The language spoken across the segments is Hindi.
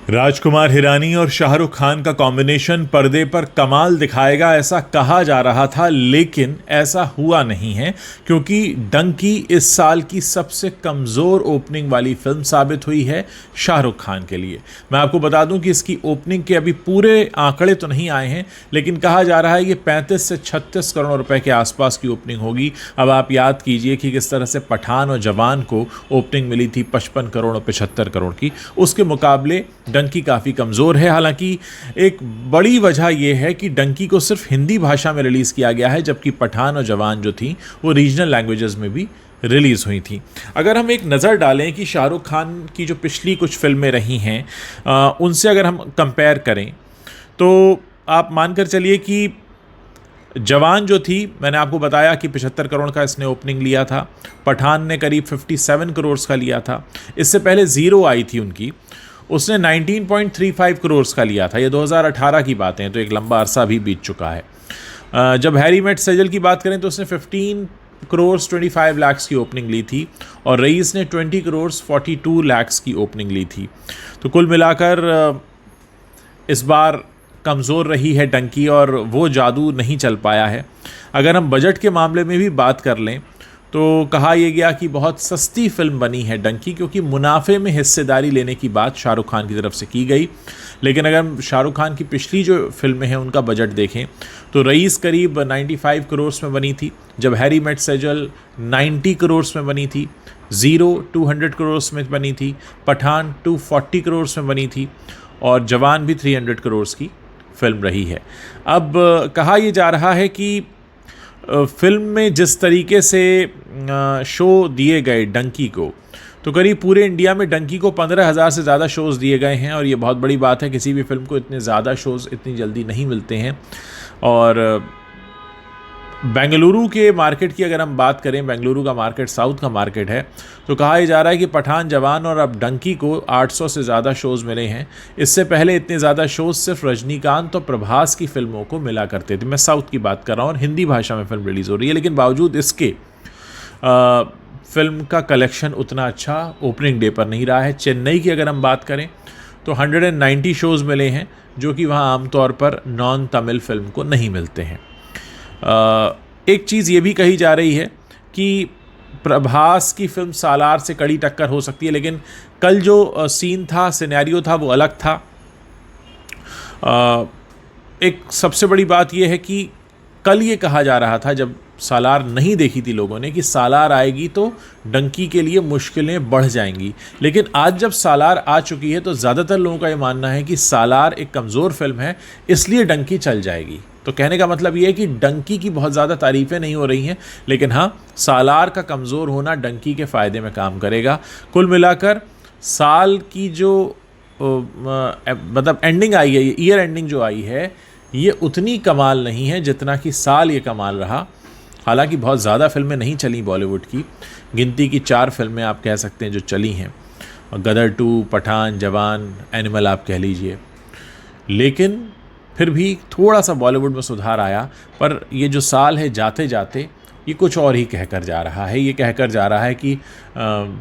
राजकुमार हिरानी और शाहरुख खान का कॉम्बिनेशन पर्दे पर कमाल दिखाएगा ऐसा कहा जा रहा था, लेकिन ऐसा हुआ नहीं है क्योंकि डंकी इस साल की सबसे कमज़ोर ओपनिंग वाली फिल्म साबित हुई है शाहरुख खान के लिए। मैं आपको बता दूं कि इसकी ओपनिंग के अभी पूरे आंकड़े तो नहीं आए हैं, लेकिन कहा जा रहा है कि 35 से 36 करोड़ रुपए के आसपास की ओपनिंग होगी। अब आप याद कीजिए कि किस तरह से पठान और जवान को ओपनिंग मिली थी 55 करोड़ और 75 करोड़ की, उसके मुकाबले डंकी काफ़ी कमज़ोर है। हालांकि एक बड़ी वजह यह है कि डंकी को सिर्फ हिंदी भाषा में रिलीज़ किया गया है, जबकि पठान और जवान जो थी वो रीजनल लैंग्वेजेस में भी रिलीज़ हुई थी। अगर हम एक नज़र डालें कि शाहरुख खान की जो पिछली कुछ फिल्में रही हैं उनसे अगर हम कंपेयर करें तो आप मानकर चलिए कि जवान जो थी, मैंने आपको बताया कि 75 करोड़ का इसने ओपनिंग लिया था। पठान ने करीब 57 करोड़ का लिया था। इससे पहले ज़ीरो आई थी उनकी, उसने 19.35 करोड़ का लिया था। ये 2018 की बातें हैं, तो एक लंबा अरसा भी बीत चुका है। जब हैरी मेट सेजल की बात करें तो उसने 15 करोड़ 25 लाख की ओपनिंग ली थी और रईस ने 20 करोड़ 42 लाख की ओपनिंग ली थी। तो कुल मिलाकर इस बार कमज़ोर रही है डंकी और वो जादू नहीं चल पाया है। अगर हम बजट के मामले में भी बात कर लें तो कहा यह गया कि बहुत सस्ती फिल्म बनी है डंकी, क्योंकि मुनाफे में हिस्सेदारी लेने की बात शाहरुख खान की तरफ से की गई। लेकिन अगर शाहरुख खान की पिछली जो फिल्में हैं उनका बजट देखें तो रईस करीब 95 करोड़ में बनी थी, जब हैरी मेट सेजल 90 करोड़ में बनी थी, ज़ीरो 200 करोड़ में बनी थी, पठान 240 करोड़ में बनी थी और जवान भी 300 करोड़ की फिल्म रही है। अब कहा यह जा रहा है कि फिल्म में जिस तरीके से शो दिए गए डंकी को, तो करीब पूरे इंडिया में डंकी को 15,000 से ज़्यादा शोज़ दिए गए हैं और ये बहुत बड़ी बात है। किसी भी फिल्म को इतने ज़्यादा शोज़ इतनी जल्दी नहीं मिलते हैं। और बेंगलुरु के मार्केट की अगर हम बात करें, बेंगलुरु का मार्केट साउथ का मार्केट है, तो कहा यह जा रहा है कि पठान, जवान और अब डंकी को 800 से ज़्यादा शोज़ मिले हैं। इससे पहले इतने ज़्यादा शोज़ सिर्फ रजनीकांत और प्रभास की फिल्मों को मिला करते थे। मैं साउथ की बात कर रहा हूँ और हिंदी भाषा में फिल्म रिलीज़ हो रही है, लेकिन बावजूद इसके फिल्म का कलेक्शन उतना अच्छा ओपनिंग डे पर नहीं रहा है। चेन्नई की अगर हम बात करें तो 190 शोज़ मिले हैं, जो कि वहाँ आमतौर पर नॉन तमिल फिल्म को नहीं मिलते हैं। एक चीज़ ये भी कही जा रही है कि प्रभास की फिल्म सालार से कड़ी टक्कर हो सकती है, लेकिन कल जो सीन था, सिनेरियो था, वो अलग था। एक सबसे बड़ी बात यह है कि कल ये कहा जा रहा था, जब सालार नहीं देखी थी लोगों ने, कि सालार आएगी तो डंकी के लिए मुश्किलें बढ़ जाएंगी। लेकिन आज जब सालार आ चुकी है तो ज़्यादातर लोगों का ये मानना है कि सालार एक कमज़ोर फिल्म है, इसलिए डंकी चल जाएगी। तो कहने का मतलब ये है कि डंकी की बहुत ज़्यादा तारीफ़ें नहीं हो रही हैं, लेकिन हाँ, सालार का कमज़ोर होना डंकी के फ़ायदे में काम करेगा। कुल मिलाकर साल की जो मतलब एंडिंग आई है, ईयर एंडिंग जो आई है, ये उतनी कमाल नहीं है जितना कि साल ये कमाल रहा। हालांकि बहुत ज़्यादा फिल्में नहीं चली बॉलीवुड की, गिनती की 4 फिल्में आप कह सकते हैं जो चली हैं, गदर 2, पठान, जवान, एनिमल आप कह लीजिए। लेकिन फिर भी थोड़ा सा बॉलीवुड में सुधार आया, पर ये जो साल है जाते जाते ये कुछ और ही कहकर जा रहा है। ये कहकर जा रहा है कि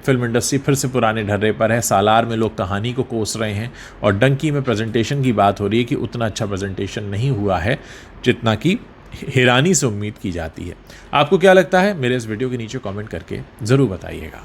फिल्म इंडस्ट्री फिर से पुराने ढर्रे पर है। सालार में लोग कहानी को कोस रहे हैं और डंकी में प्रेजेंटेशन की बात हो रही है कि उतना अच्छा प्रेजेंटेशन नहीं हुआ है जितना कि हिरानी से उम्मीद की जाती है। आपको क्या लगता है? मेरे इस वीडियो के नीचे कमेंट करके ज़रूर बताइएगा।